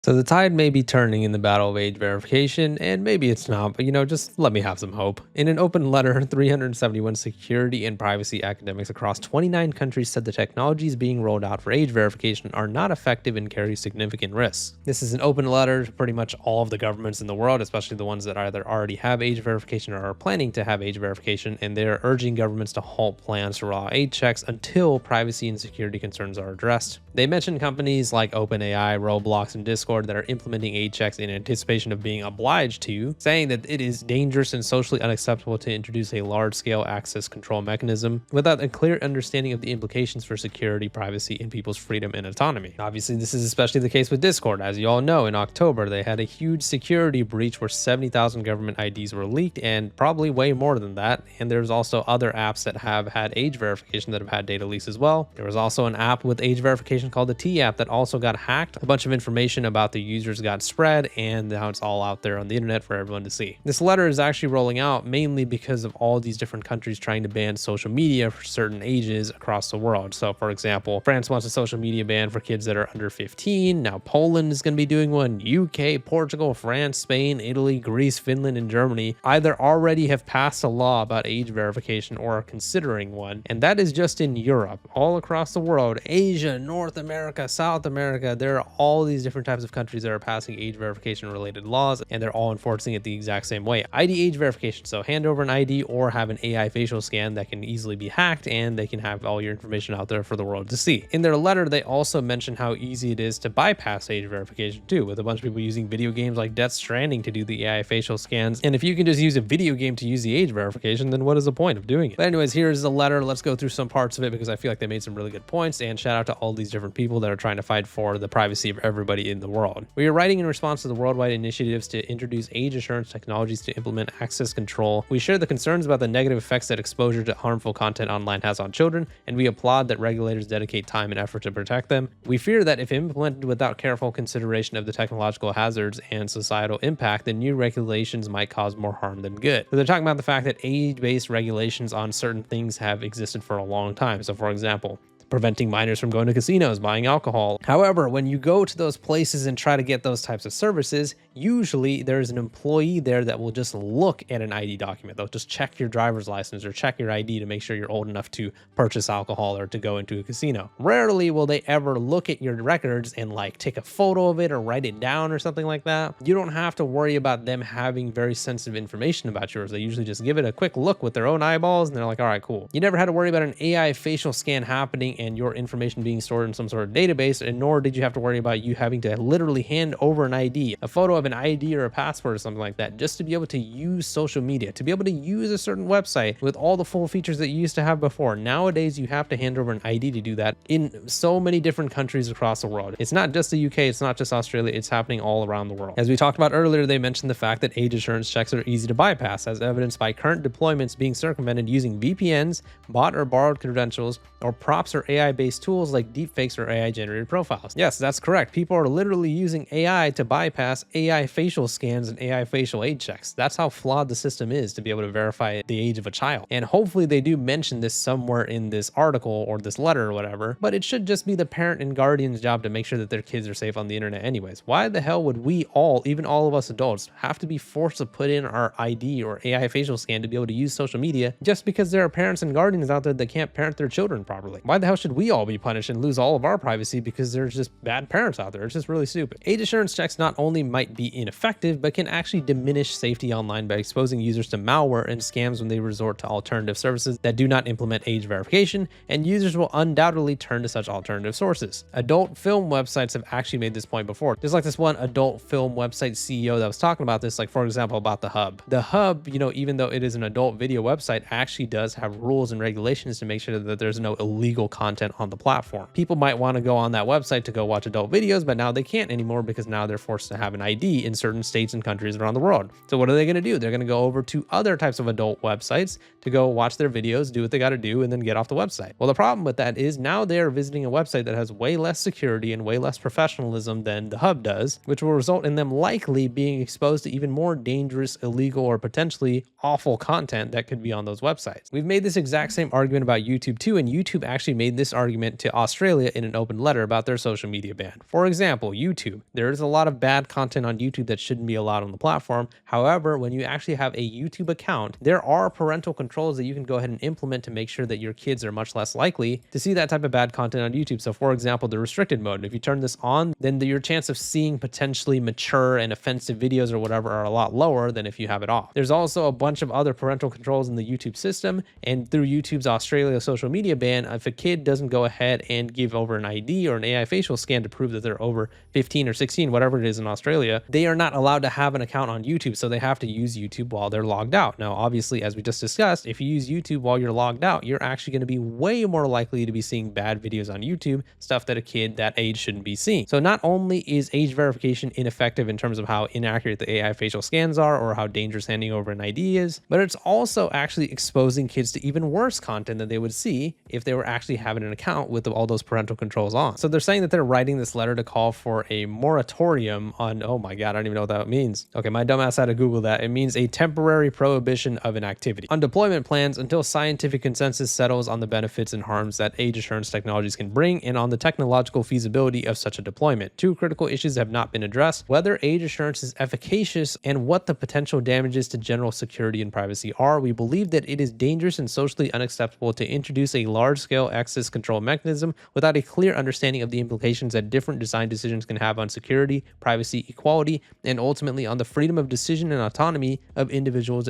So the tide may be turning in the battle of age verification, and maybe it's not, but just let me have some hope. In an open letter, 371 security and privacy academics across 29 countries said the technologies being rolled out for age verification are not effective and carry significant risks. This is an open letter to pretty much all of the governments in the world, especially the ones that either already have age verification or are planning to have age verification, and they're urging governments to halt plans to roll out age checks until privacy and security concerns are addressed. They mentioned companies like OpenAI, Roblox, and Discord that are implementing age checks in anticipation of being obliged to, saying that it is dangerous and socially unacceptable to introduce a large-scale access control mechanism without a clear understanding of the implications for security, privacy, and people's freedom and autonomy. Obviously, this is especially the case with Discord. As you all know, in October, they had a huge security breach where 70,000 government IDs were leaked, and probably way more than that. And there's also other apps that have had age verification that have had data leaks as well. There was also an app with age verification called the T app that also got hacked. A bunch of information about the users got spread, and now it's all out there on the internet for everyone to see. This letter is actually rolling out mainly because of all these different countries trying to ban social media for certain ages across the world. So for example, France wants a social media ban for kids that are under 15. Now Poland is going to be doing one. UK, Portugal, France, Spain, Italy, Greece, Finland, and Germany either already have passed a law about age verification or are considering one. And that is just in Europe. All across the world, Asia, North America, South America, there are all these different types of countries that are passing age verification related laws, and they're all enforcing it the exact same way. ID age verification. So hand over an ID or have an AI facial scan that can easily be hacked, and they can have all your information out there for the world to see. In their letter, they also mention how easy it is to bypass age verification too, with a bunch of people using video games like Death Stranding to do the AI facial scans. And if you can just use a video game to use the age verification, then what is the point of doing it? But anyways, here's the letter. Let's go through some parts of it because I feel like they made some really good points, and shout out to all these different people that are trying to fight for the privacy of everybody in the world. We are writing in response to the worldwide initiatives to introduce age assurance technologies to implement access control. We share the concerns about the negative effects that exposure to harmful content online has on children, and we applaud that regulators dedicate time and effort to protect them. We fear that if implemented without careful consideration of the technological hazards and societal impact, the new regulations might cause more harm than good. So they're talking about the fact that age-based regulations on certain things have existed for a long time. So for example, preventing minors from going to casinos, buying alcohol. However, when you go to those places and try to get those types of services, usually there's an employee there that will just look at an ID document. They'll just check your driver's license or check your ID to make sure you're old enough to purchase alcohol or to go into a casino. Rarely will they ever look at your records and like take a photo of it or write it down or something like that. You don't have to worry about them having very sensitive information about yours. They usually just give it a quick look with their own eyeballs and they're like, all right, cool. You never had to worry about an AI facial scan happening and your information being stored in some sort of database, and nor did you have to worry about you having to literally hand over an ID, a photo of an ID or a passport or something like that, just to be able to use social media, to be able to use a certain website with all the full features that you used to have before. Nowadays, you have to hand over an ID to do that in so many different countries across the world. It's not just the UK, it's not just Australia, it's happening all around the world. As we talked about earlier, they mentioned the fact that age assurance checks are easy to bypass, as evidenced by current deployments being circumvented using VPNs, bought or borrowed credentials, or props or AI-based tools like deepfakes or AI-generated profiles. Yes, that's correct. People are literally using AI to bypass AI facial scans and AI facial age checks. That's how flawed the system is to be able to verify the age of a child. And hopefully they do mention this somewhere in this article or this letter or whatever, but it should just be the parent and guardian's job to make sure that their kids are safe on the internet anyways. Why the hell would we all, even all of us adults, have to be forced to put in our ID or AI facial scan to be able to use social media just because there are parents and guardians out there that can't parent their children properly? Why the hell should we all be punished and lose all of our privacy because there's just bad parents out there? It's just really stupid. Age assurance checks not only might be ineffective, but can actually diminish safety online by exposing users to malware and scams when they resort to alternative services that do not implement age verification, and users will undoubtedly turn to such alternative sources. Adult film websites have actually made this point before. There's like this one adult film website CEO that was talking about this, like for example, about the Hub. The Hub, even though it is an adult video website, actually does have rules and regulations to make sure that there's no illegal content on the platform. People might want to go on that website to go watch adult videos, but now they can't anymore because now they're forced to have an ID in certain states and countries around the world. So what are they going to do? They're going to go over to other types of adult websites to go watch their videos, do what they got to do, and then get off the website. Well, the problem with that is now they're visiting a website that has way less security and way less professionalism than the Hub does, which will result in them likely being exposed to even more dangerous, illegal, or potentially awful content that could be on those websites. We've made this exact same argument about YouTube too, and YouTube actually made this argument to Australia in an open letter about their social media ban. For example, YouTube. There is a lot of bad content on YouTube that shouldn't be allowed on the platform. However, when you actually have a YouTube account, there are parental controls that you can go ahead and implement to make sure that your kids are much less likely to see that type of bad content on YouTube. So for example, the restricted mode, if you turn this on, then your chance of seeing potentially mature and offensive videos or whatever are a lot lower than if you have it off. There's also a bunch of other parental controls in the YouTube system, and through YouTube's Australia social media ban, if a kid doesn't go ahead and give over an ID or an AI facial scan to prove that they're over 15 or 16, whatever it is in Australia, they are not allowed to have an account on YouTube, so they have to use YouTube while they're logged out. Now, obviously, as we just discussed, if you use YouTube while you're logged out, you're actually going to be way more likely to be seeing bad videos on YouTube, stuff that a kid that age shouldn't be seeing. So not only is age verification ineffective in terms of how inaccurate the AI facial scans are or how dangerous handing over an ID is, but it's also actually exposing kids to even worse content than they would see if they were actually having an account with all those parental controls on. So they're saying that they're writing this letter to call for a moratorium on, oh my God, I don't even know what that means. Okay, my dumbass had to Google that. It means a temporary prohibition of an activity on deployment plans until scientific consensus settles on the benefits and harms that age assurance technologies can bring and on the technological feasibility of such a deployment. Two critical issues have not been addressed: whether age assurance is efficacious and what the potential damages to general security and privacy are. We believe that it is dangerous and socially unacceptable to introduce a large-scale access control mechanism without a clear understanding of the implications that different design decisions can have on security, privacy, equality, and ultimately on the freedom of decision and autonomy of individuals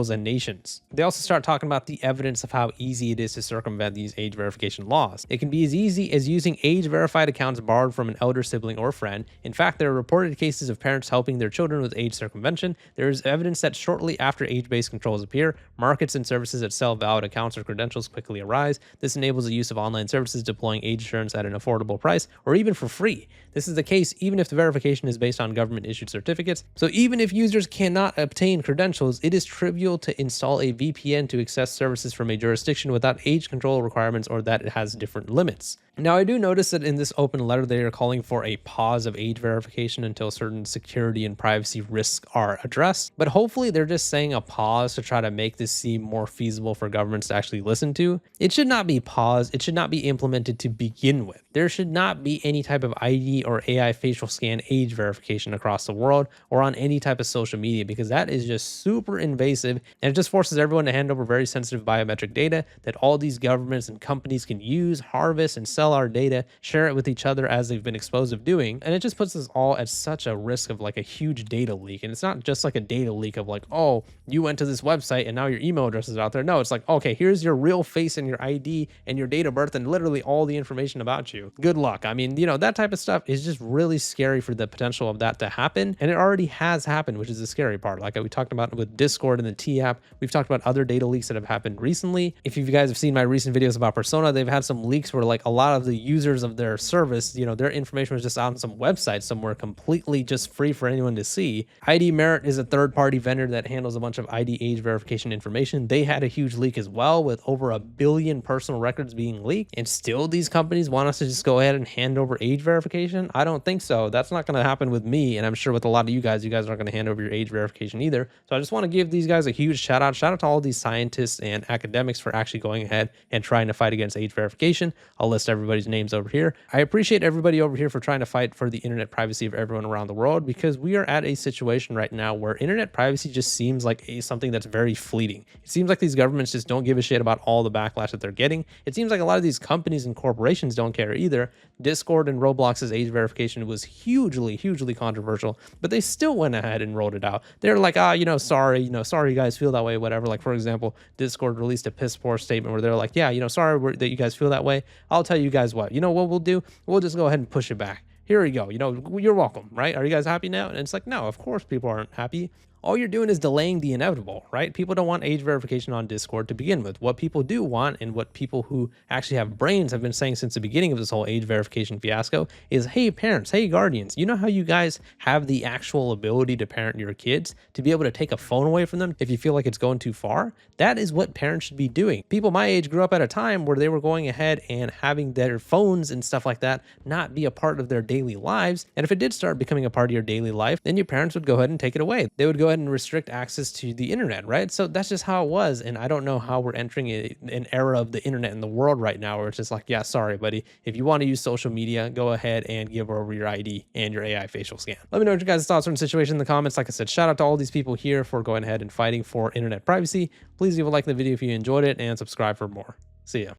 and nations. They also start talking about the evidence of how easy it is to circumvent these age verification laws. It can be as easy as using age-verified accounts borrowed from an elder sibling or friend. In fact, there are reported cases of parents helping their children with age circumvention. There is evidence that shortly after age-based controls appear, markets and services that sell valid accounts or credentials quickly arise. This enables the use of online services deploying age assurance at an affordable price or even for free. This is the case even if the verification is based on government-issued certificates. So even if users cannot obtain credentials, it is trivial to install a VPN to access services from a jurisdiction without age control requirements or that it has different limits. Now, I do notice that in this open letter, they are calling for a pause of age verification until certain security and privacy risks are addressed. But hopefully they're just saying a pause to try to make this seem more feasible for governments to actually listen to. It should not be paused. It should not be implemented to begin with. There should not be any type of ID or AI facial scan age verification across the world or on any type of social media, because that is just super invasive and it just forces everyone to hand over very sensitive biometric data that all these governments and companies can use, harvest, and sell our data, share it with each other as they've been exposed of doing. And it just puts us all at such a risk of like a huge data leak. And it's not just like a data leak of like, oh, you went to this website and now your email address is out there. No, it's like, okay, here's your real face and your ID and your date of birth and literally all the information about you. Good luck. I mean, that type of stuff is just really scary for the potential of that to happen. And it already has happened, which is the scary part. Like we talked about with Discord and the T app, we've talked about other data leaks that have happened recently. If you guys have seen my recent videos about Persona, they've had some leaks where like a lot of the users of their service, their information was just on some website somewhere completely just free for anyone to see. ID Merit is a third-party vendor that handles a bunch of ID age verification information. They had a huge leak as well with over 1 billion personal records being leaked. And still these companies want us to just go ahead and hand over age verification? I don't think so. That's not going to happen with me. And I'm sure with a lot of you guys aren't going to hand over your age verification either. So I just want to give these guys a huge shout out. Shout out to all these scientists and academics for actually going ahead and trying to fight against age verification. I'll list everybody's names over here. I appreciate everybody over here for trying to fight for the internet privacy of everyone around the world, because we are at a situation right now where internet privacy just seems like something that's very fleeting. It seems like these governments just don't give a shit about all the backlash that they're getting. It seems like a lot of these companies and corporations don't care either. Discord and Roblox's age verification was hugely controversial, but they still went ahead and rolled it out. They're like, sorry you guys feel that way, whatever. Like, for example, Discord released a piss poor statement where they're like, yeah, sorry that you guys feel that way. I'll tell you guys what we'll do? We'll just go ahead and push it back. Here we go. You're welcome, right? Are you guys happy now? And it's like, no, of course people aren't happy. All you're doing is delaying the inevitable, right? People don't want age verification on Discord to begin with. What people do want, and what people who actually have brains have been saying since the beginning of this whole age verification fiasco, is, hey parents, hey guardians, you know how you guys have the actual ability to parent your kids, to be able to take a phone away from them if you feel like it's going too far? That is what parents should be doing. People my age grew up at a time where they were going ahead and having their phones and stuff like that not be a part of their daily lives. And if it did start becoming a part of your daily life, then your parents would go ahead and take it away. They would go ahead and restrict access to the internet, right? So that's just how it was. And I don't know how we're entering an era of the internet in the world right now where it's just like, yeah, sorry, buddy. If you want to use social media, go ahead and give over your ID and your AI facial scan. Let me know what your guys' thoughts on the situation in the comments. Like I said, shout out to all these people here for going ahead and fighting for internet privacy. Please leave a like in the video if you enjoyed it and subscribe for more. See ya.